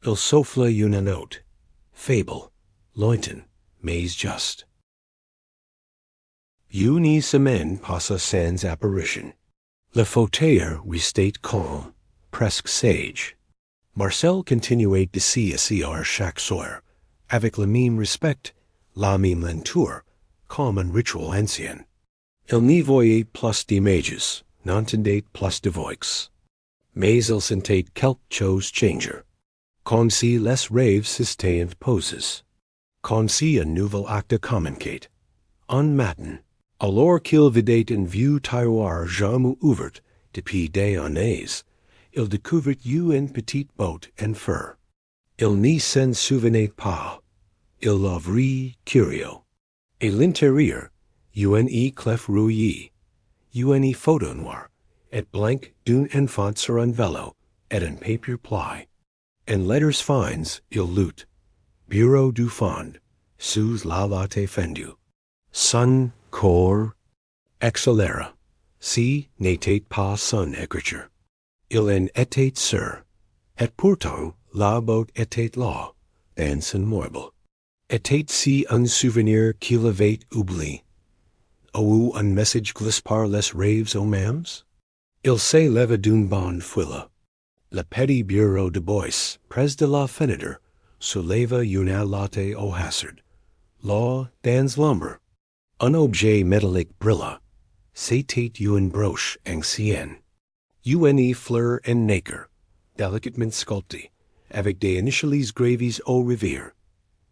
[SPEAKER 1] Il souffla une note, faible, lointaine, mais juste. Une semaine passa sans apparition. Le fauteuil restate calm, presque sage. Marcel continuait de s'asseoir chaque soir, avec le même respect, la même lenteur, comme un rituel ancien. Il n'y voyait plus d'images, n'entendait plus de voix. Mais il sentait quelque chose changer. Comme si les rêves s'étaient posés. Comme si un nouvel acte communiquait. Un matin, alors qu'il vidait une vieux tiroir jamais ouverte depuis des années, il découvrit une petite boîte en fer. Il n'y s'en souvenait pas. Il l'ouvrit curieux. Et l'intérieur, une clef rouillée, une photo noire, et blanc d'un enfant sur un vélo, et un papier pli. En lettres fines, il lut Bureau du fond, sous la latte fendue. Son corps accéléra. Si n'était pas son écriture. Il en était sûr. Et pourtant, la boîte était là, dans son meuble. Était-ce un souvenir qu'il avait oublié? Ou un message glissé par les rêves aux mêmes? Il se leva d'une bonne foule. Le petit bureau de bois, près de la fenêtre, souleva une latte au hasard. Là, dans l'ombre, un objet métallique brilla. C'était une broche ancienne. Une fleur en nacre, délicatement sculptée, avec des initiales gravies au revers.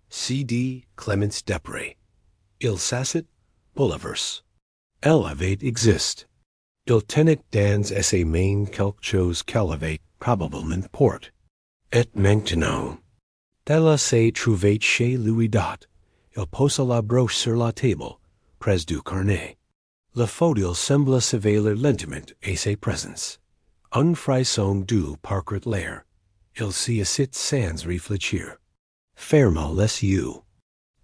[SPEAKER 1] C.D. Clemence Desprez. Il s'assit, bouleversé. Elle avait existé. Il tenait dans ses mains quelque chose qu'elle avait probablement porté. Et maintenant, elle se trouvait chez lui dot. Il posa la broche sur la table, près du carnet. Le fauteuil sembla s'éveiller lentement à sa présence. Un frisson doux parcourt l'air. Il s'y assit sans réfléchir. Ferma les yeux.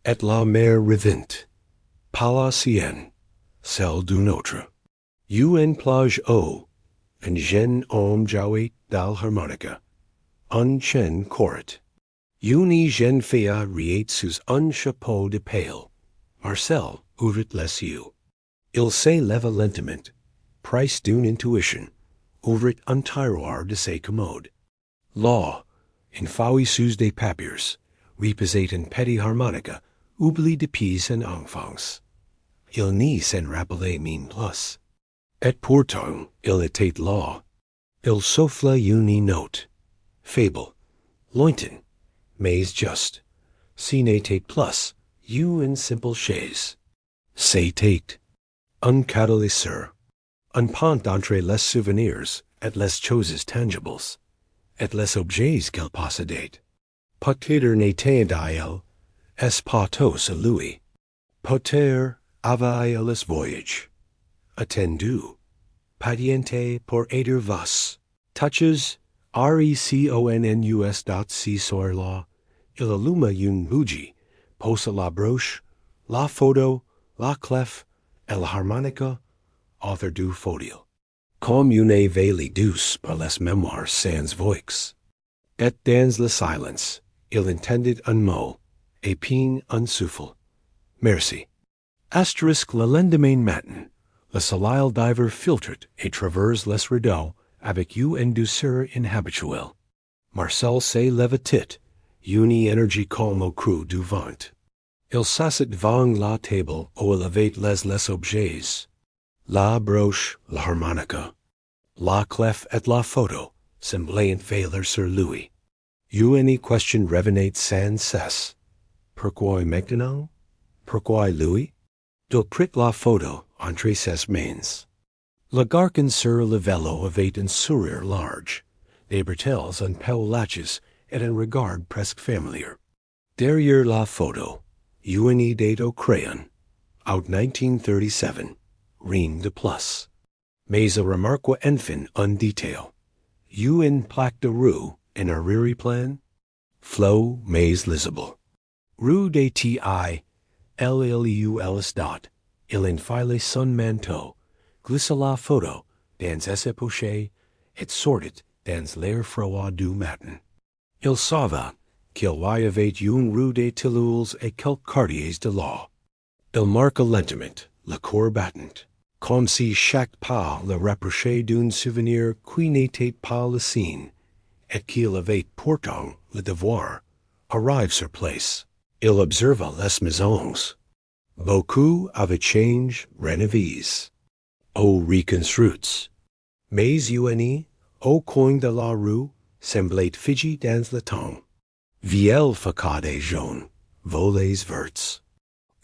[SPEAKER 1] Et la mer revint. Pas la sienne, celle d'un autre. Une plage haut, un jeune homme jouait d'harmonica. Un chien courait. Une jeune fille riait sous un chapeau de paille. Marcel ouvrit les yeux. Il se leva lentement, prise d'une intuition, ouvrit un tiroir de sa commode. Là, enfoui sous des papiers, reposait une petite harmonica, oubliée depuis son enfance. Il n'y s'en rappelait même plus. Et pourtant, il était là. Il souffla une note, faible, lointaine, mais juste. Ce n'était plus une simple chaise. C'était un catalyseur, un pont entre les souvenirs et les choses tangibles, et les objets qu'elle possédait. Peut-être n'était à elle, est pas tous à lui. Peut-être avait les voyages. Attendu, patiente pour aider vos. Touches, reconus. Sur là, il alluma une bougie, posa la broche, la photo, la clef, et la harmonica, author du fauteuil. Comme une veille douce par les mémoires sans voix. Et dans le silence, il entendit un mot, et puis un souffle. Merci. Asterisk le lendemain matin, le soleil d'hiver filtrait et traverse les rideaux avec une douceur inhabituelle. Marcel se leva-t-il, une énergie calme au creux du vent. Il s'assit devant la table où il avait les objets. La broche, la harmonica, la clef et la photo semblaient veiller sur lui. Une question revenait sans cesse. Pourquoi maintenant? Pourquoi lui? Il prit la photo entre ses mains. Le garçon sur le vélo avait un sourire large, des bretelles en peau-laches et un regard presque familier. Derrière la photo, une idée au crayon, out 1937, rien de plus. Mais il remarqua enfin un détail. Une plaque de rue en arrière-plan, flow mais lisible. Rue des T.I. LLULS. Il enfilait son manteau, glissa la photo dans ses poches et sortit dans l'air froid du matin. Il savait qu'il y avait une rue des Tilleuls et quelques quartiers de là. Il marqua lentement, le cœur battant. Comme si chaque pas le rapprochait d'un souvenir qui n'était pas le sien, et qu'il avait pourtant le devoir. Arrive sur place. Il observa les maisons. Beaucoup avaient changé, rénovées, ou reconstruites. Mais une, au coin de la rue, semblait figée dans le temps. Vieilles facades jaunes, volets verts.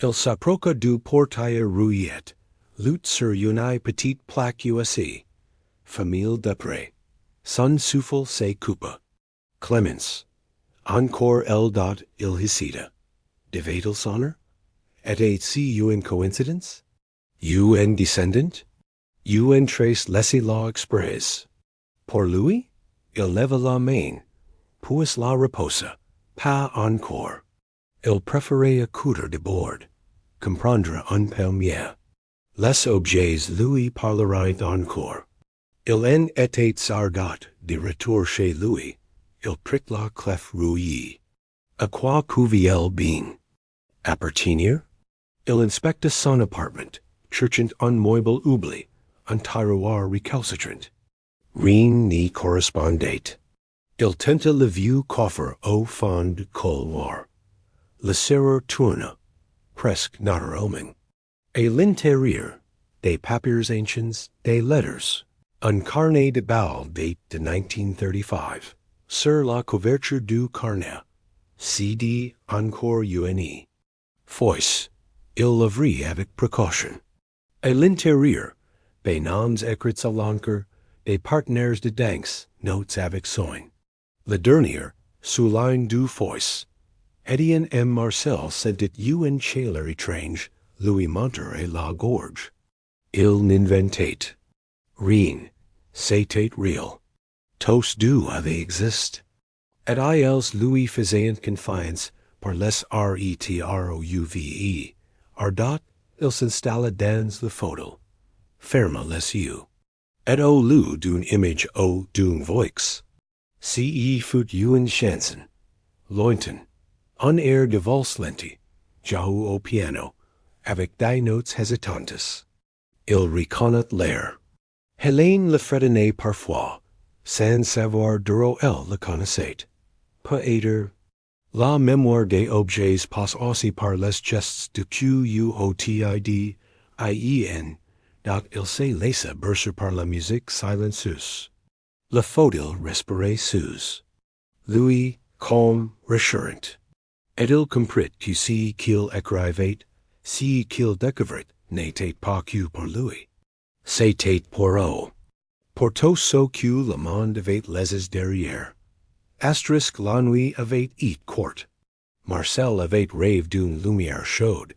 [SPEAKER 1] Il s'approcha du portail rouillé, lut sur une petite plaque USA. Famille d'après. Son souffle se coupa. Clémence. Encore el dot il hicida. Devait-il sonner? Était-ce une coïncidence? Un descendant? Une trace laissez-la express. Pour lui? Il leva la main, puis la reposa. Pas encore. Il préférait accoudre de bord. Comprendre un peu mieux. Les objets lui parleraient encore. Il en était argot de retour chez lui. Il prick la clef rouillée. À quoi pouvait-il bien appartenir? Il inspecta son appartement, cherchant un meuble oublié, un tiroir récalcitrant. Rien n'y correspondait. Il tenta le vieux coffre au fond du couloir. Le serrure tourna, presque naturellement. Et l'intérieur, des papiers anciens, des lettres, un carnet de bal date de 1935. Sur la couverture du carnet, CD encore une. Fois, il l'ouvrit avec précaution. À l'intérieur, des noms écrits à l'encre, des partenaires de danse, notes avec soin. Le dernier, souligne du fois. Étienne M. Marcel sentit une chaleur étrange lui monter la gorge. Il n'inventait rien. C'était réel. Tous deux avaient existé. Et ils lui faisaient confiance par les retrouve. Ardot, il s'installa dans le fauteuil. Ferma les yeux. Et au lieu d'une image ou d'une voix, si fut une chanson, lointain, un air de valse lente, joue au piano, avec des notes hésitantes. Il reconnut l'air. Hélène le fredonnait parfois, sans savoir d'où elle le connaissait. Peut-être, la mémoire des objets passe aussi par les gestes de QUOTID, IEN, dont il se laissa bercer par la musique silencieuse. Le fauteuil respirait sous lui, comme recherchant. Et il comprit que si qu'il écrivait, si qu'il découvrait, n'était pas que pour lui. C'était pour eux. Pour tous ceux que le monde avait laissés derrière. Asterisk l'ennui avait été court. Marcel avait rêvé d'une lumière chaude,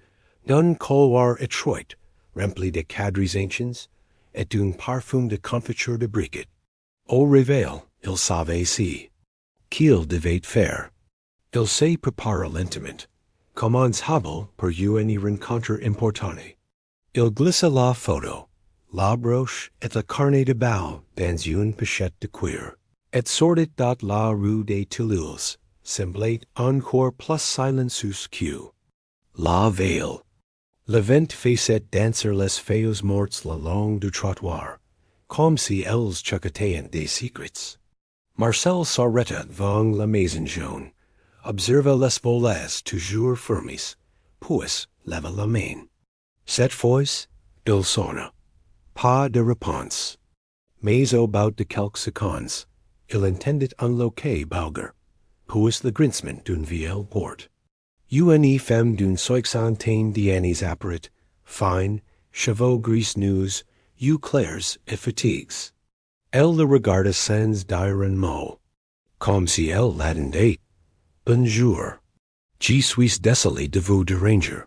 [SPEAKER 1] d'un couloir étroit, rempli de cadres anciens, et d'un parfum de confiture de briquet. Au réveil, il savait si. Qu'il devait faire. Il se prépara lentement, commençable pour une rencontre importante. Il glissa la photo, la broche et le carnet de bal dans une pochette de cuir, et sortit dans la rue des Tilleuls, semblait encore plus silencieux que la veille. Le vent faisait danser les feuilles mortes le long du trottoir, comme si elles chuchotaient des secrets. Marcel s'arrêta devant la maison jaune, observa les volets toujours fermés, puis leva la main. Cette fois, il sonna. Pas de réponse. Mais au bout de quelques secondes, il entendit un loquet bauger, puis le grincement d'une vieille porte. Une femme d'une soixantaine d'années apparut, fine, cheveux gris nus, yeux clairs et fatigues. Elle le regarda sans dire un mot, comme si elle l'attendait. Bonjour. Je suis désolé de vous déranger.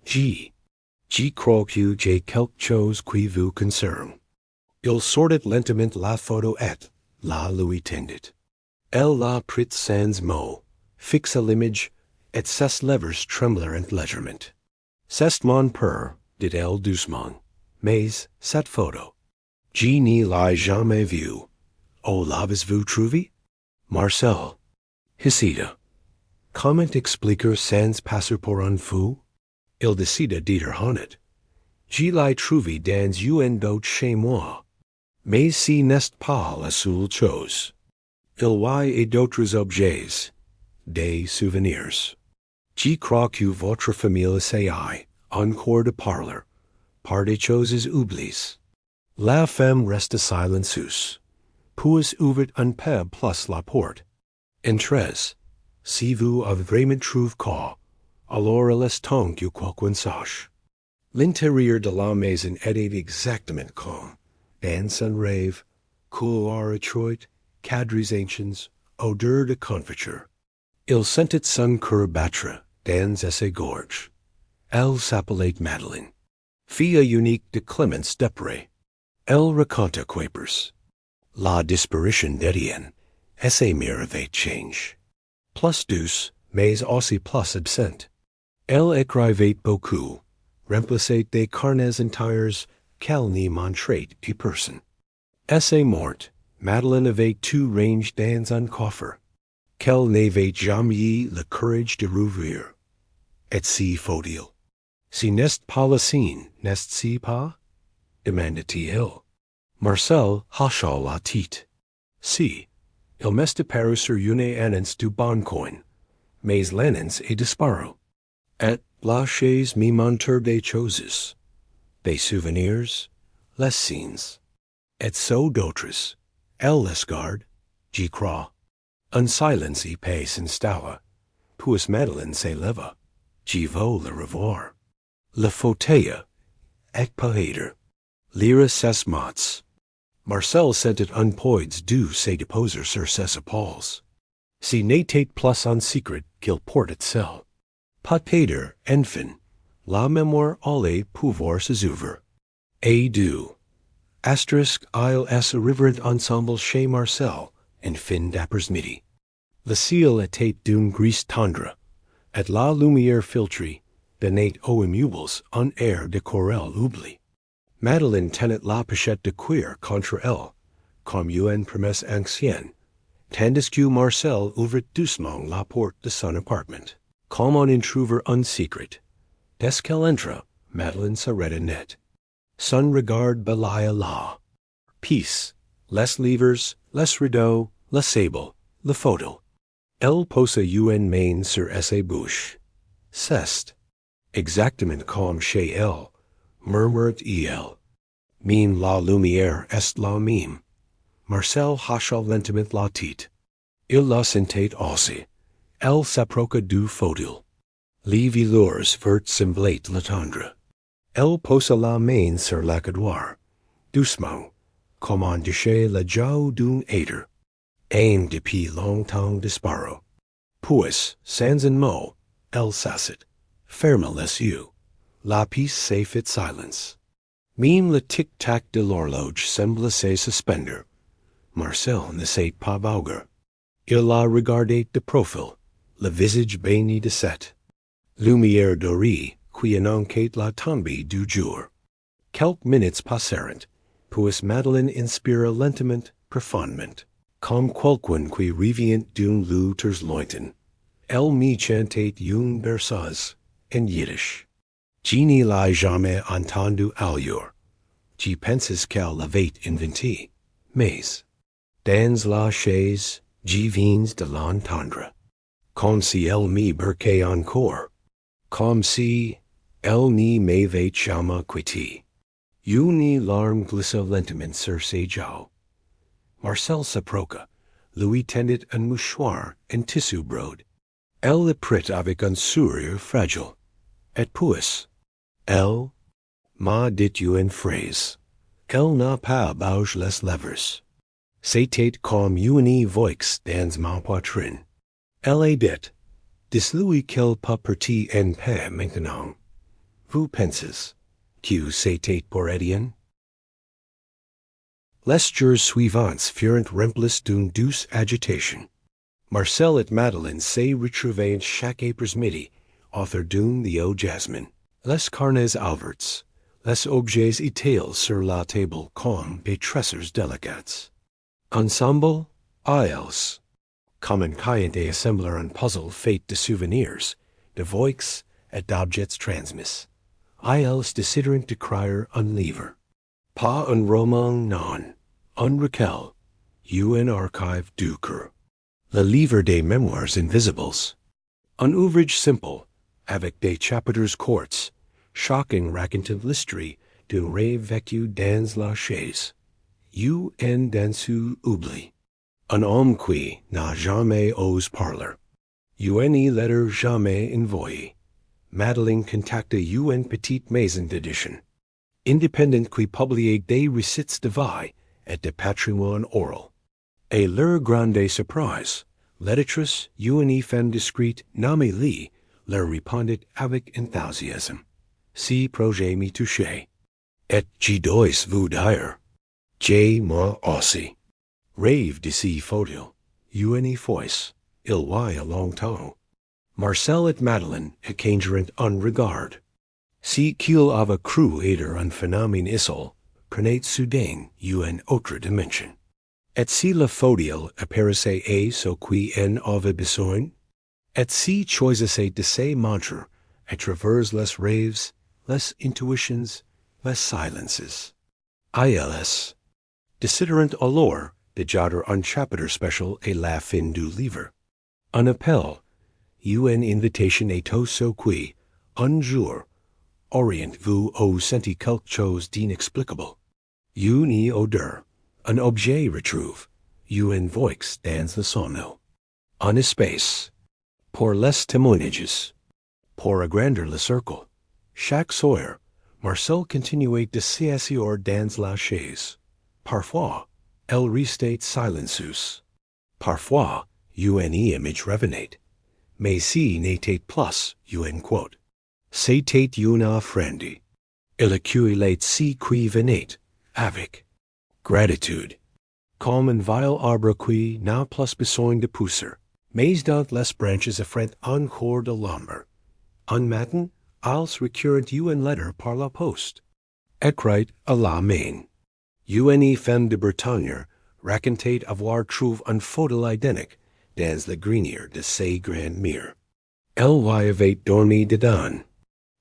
[SPEAKER 1] Je crois que j'ai quelque chose qui vous concerne. Il sortit lentement la photo et la lui tendit. Elle la prit sans mot, fixa l'image, et ses lèvres tremblèrent légèrement. C'est mon père, dit-elle doucement, mais cette photo, je ne l'ai jamais vue. Où l'avez-vous trouvée? Marcel. Hissida. Comment expliquer sans passer pour un fou? Il décida d'être honnête. Gilai trouvi dans un d'autres chez moi. Mais si n'est pas la seule chose. Il y a d'autres objets, des souvenirs. Je crois que votre famille sait encore de parler, par des choses oubliées. La femme reste silencieuse. Puis ouvrit un peu plus la porte. Entrez. Si vous avez vraiment trouvé quoi, alors il est temps que quelqu'un sache. L'intérieur de la maison était exactement comme dans un rêve, couloir étroit, cadres anciens, odeur de confiture. Il sentit son cœur battre dans ses gorges. Elle s'appelait Madeleine, fille unique de Clémence Desprez. Elle raconta Quapers. La disparition d'Étienne, essaie avait change. Plus douce, mais aussi plus absente. Elle écrivait beaucoup, remplaçait des carnets entiers qu'elle n'y montrait à personne. Essai morte, Madeleine avait tout rangé dans un coffre, qu'elle n'avait jamais le courage de rouvrir. Et si faut-il? Si n'est pas la sienne, n'est-ce pas? Demanda-t-il. Marcel hocha la tête. Si, il m'est apparu sur une annonce du bon coin, mais l'annonce est disparue. Et la chaise me montre des choses, des souvenirs, les signes. Et so d'autres. Elle les garde, j'y crois. Un silence y paix s'installa, puis Madeleine s'éleva. J'y veux le revoir. Le fauteuil, et peut-être, lire ses mots. Marcel sentit un poids doux se déposer sur ses épaules. Si n'était plus un secret qu'il portait seul. Peut-être, enfin, la mémoire allait pouvoir se ouvrir. Et du. Asterisk il est arrivé ensemble chez Marcel, en fin d'après-midi. Le ciel était d'une gris tendre, et la lumière filtrée donnait aux immeubles un air de chorale oubli. Madeleine tenait la pochette de cuir contre elle, comme une promesse ancienne, tandis que Marcel ouvrit doucement la porte de son appartement, comme on introuver un secret. Dès qu'elle entra, Madeleine s'arrêta net. Son regard balaya la. Peace, les livres, les rideaux, la sable, la photo. Elle posa une main sur ses bouches. C'est exactement comme chez elle, murmurait-il. Mine la lumière est la même. Marcel hocha lentement la tête. Il la sentait aussi. Elle s'approcha du fauteuil. Les velours vert semblaient l'attendre. Elle posa la main sur l'accoudeur, doucement, comme on déchait le jaw d'un aider. Un depuis longtemps disparu. Puis, sans un mot, elle s'assit, ferma les yeux. La pièce s'est fait silence. Même le tic-tac de l'horloge semblait se suspendre. Marcel ne s'est pas bougé. Il la regardait de profil, le visage baigné de cette lumière dorée qui annonçait la tombée du jour. Quelques minutes passèrent, puis Madeleine inspira lentement, profondément, comme quelqu'un qui revient d'un lutters lointain. Elle me chantait une berceuse, en yiddish. Je ne l'ai jamais entendu ailleurs. Je pensais qu'elle l'avait inventé, mais, dans la chaise, je viens de l'entendre. Comme si elle me berquait encore. Comme si elle ne m'avait jamais quitté. Une larme glissa lentement sur ses joues. Marcel s'approcha, lui tendit un mouchoir en tissu brode. Elle le prit avec un sourire fragile. Et puis, elle m'a dit une phrase. Elle n'a pas bougé les lèvres. C'était comme une voix dans ma poitrine. Elle a dit, dis-lui qu'elle peut partir en paix maintenant. Vous pensez que c'était pour Étienne? Les jours suivants furent remplis d'une douce agitation. Marcel et Madeleine se retrouvaient chaque après-midi autour d'un de eau jasmine. Les carnets ouverts, les objets étaient sur la table comme des trésors délicats. Ensemble, ils, comme un cahier d'assembler un puzzle fait de souvenirs, de voix et d'objets transmis. ils desiderant de crier unlever. Pas un roman non, un requel, un archive du cœur. Le livre des mémoires invisibles. Un ouvrage simple, avec des chapitres courts, shocking racontant l'histoire d'un rêve vécu dans la chaise. Un dansu oublie. Un homme qui n'a jamais osé parler. Une lettre jamais envoyée. Madeleine contacte une petite maison d'édition. Indépendante qui publie des récits de vie et de patrimoine oral. Et leur grande surprise, l'éditrice, une femme discrète nommée Lee, leur répondit avec enthousiasme. Ce projet me touchait. Et je dois vous dire, moi aussi. Rêve de ces photos, une fois, il y a longtemps. Marcel et Madeleine échangeront un regard. Si qu'il avait cru être un phénomène isolé, prenait soudain une autre dimension. Et si la photo apparaissait ce qui en avait besoin? Et si choisissait de se montrer à travers les rêves, les intuitions, les silences? Ils desiderant alors de joindre un chapitre spécial à la fin du livre. Un appel, une invitation à tous ceux qui, un jour, orient-vous au senti quelque chose d'inexplicable. Une odeur, un objet retrouve, une voix dans le sommeil. Un espace, pour les témoignages, pour agrandir le cercle. Chaque soir, Marcel continuait de s'asseoir dans la chaise. Parfois, elle restait silencieuse. Parfois, une image revenait. Mais si n'était plus une quote. C'était une offrande. Il accueillait ce qui venait, avec gratitude. Comme un vieil arbre qui n'a plus besoin de pousser, mais dont les branches offrent encore de l'ombre. Un matin, ils reçurent une lettre par la poste. Écrite à la main. Une femme de Bretagne racontait avoir trouvé une photo identique dans le grenier de sa grand-mère. Elle y avait dormi dedans.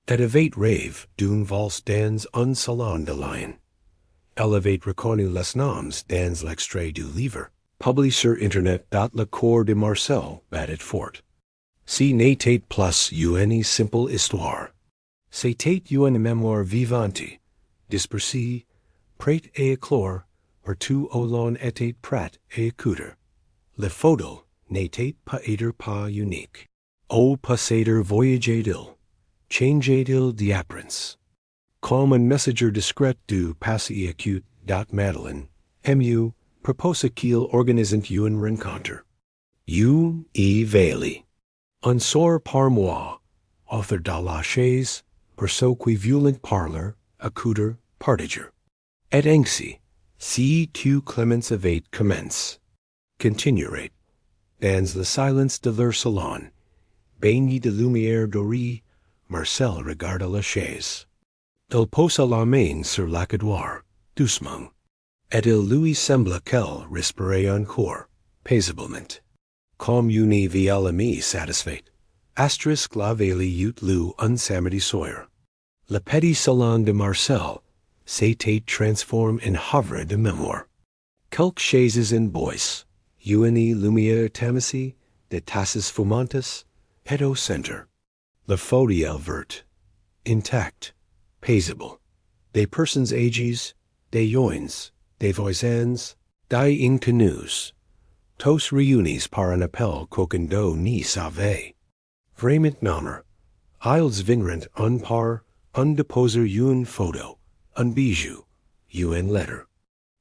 [SPEAKER 1] Elle avait rêve d'une valse dans un salon de lion. Elle avait reconnu les noms dans l'extrait du livre, publié sur Internet dont le corps de Marcel battait fort. Ce n'était plus une simple histoire. C'était une mémoire vivante, dispersée, prête à éclore, partout où l'on était prêt à écouter. Les photos n'étaient pas uniques. Au passé voyageait-il, changeait-il d'apparence. Comme un messenger discret du passé acute Madeleine, MU, propose qu'il organise une rencontre. Veillé. Un soir par mois, offre dans la chaise, pour ceux qui voulaient parler, écouter, partager. Et ainsi, si tu clémence avait commence, continuerait, dans le silence de leur salon, baigné de lumière dorée, Marcel regarda la chaise. Il posa la main sur l'accoudeur, doucement, et il lui sembla qu'elle respirait encore, paisiblement. Comme une vieille amie satisfaite, asterisk la veille eut lu un samedi soir. Le petit salon de Marcel s'était transformé en havre de mémoire. Quelques chaises en bois, une lumière tamisée, des tasses fumantes, et au centre, la fauteuil verte, intact, paisible, des personnes âgées, des joints, des voisins, des inconnus, tous réunis par un appel qu'aucun d'eux n'y savait. Vraiment nommer, ils vinrent un par, un déposer une photo, un bijou, une lettre.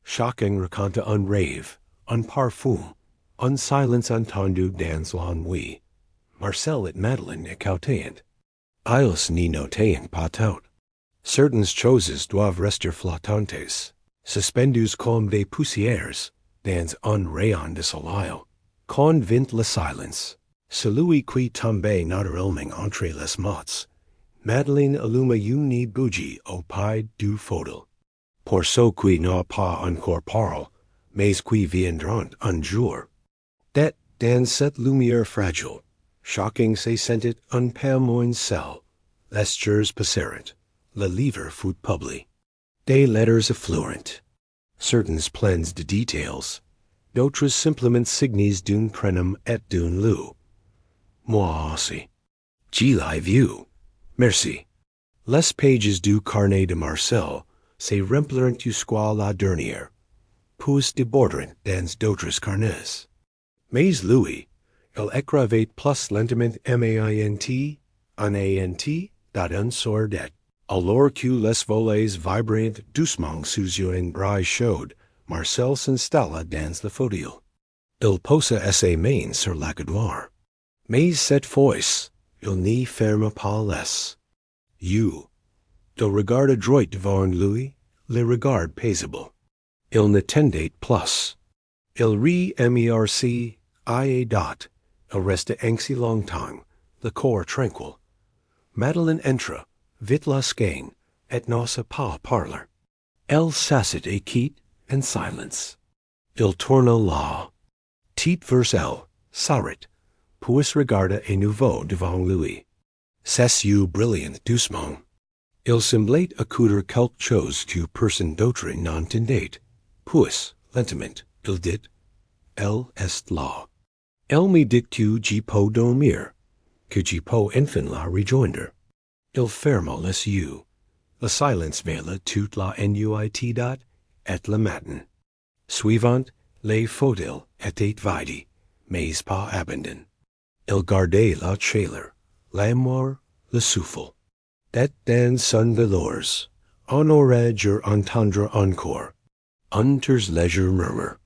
[SPEAKER 1] Chacun raconta un rêve, un parfum, un silence entendu dans la nuit. Marcel et Madeleine écoutaient. Ils n'y notaient pas tout. Certaines choses doivent rester flottantes, suspendues comme des poussières, dans un rayon de soleil. Quand vint le silence, celui qui tombait naturellement entre les mots, Madeleine alluma une bougie au pied du photo. Pour ceux qui n'ont pas encore parlé, mais qui viendront un jour. Det, dans cette lumière fragile, chacun se sentit un peu moins seul. Les jours passèrent. le livre fut publié. Des letters affluent. Certains plans de details, d'autres simplement signes d'un prénom et d'un lieu. Moi aussi. J'y l'ai vu. Merci. Les pages du carnet de Marcel se remplirent jusqu'à la dernière, puis débordèrent dans d'autres carnets. Mais lui, il écrivait plus lentement MAINT, d'un sourdet, alors que les volets vibrèrent doucement sous une braille chaude. Marcel s'installa dans le fauteuil. Il posa ses mains sur l'accoudeur. Mais cette fois, il n'y ferma pas les yeux. Il regarda droit devant lui, le regard paisible. Il n'attendait plus. Il remerciait dot. Il resta ainsi longtemps, le corps tranquille. Madeleine entra, vite la skein, et n'osa pas parler. Elle s'assit et quitte en silence. Il tourna là. Tit vers elle, s'arrête, puis regarda à nouveau devant lui. Ses yeux brillèrent doucement. Il semblait écouter quelque chose que personne d'autre n'entendait. Puis, lentement, il dit, elle est là. Elle me dit que je peux dormir, que je peux enfin la rejoindre. Il ferma les yeux. Le silence mêla toute la nuit et le matin. Suivant, les fauteuils étaient vides, mais pas abandonnés. Il gardait la chaleur, l'amour, le souffle. Et dans son velours, on aurait dû entendre encore, unters léger murmure,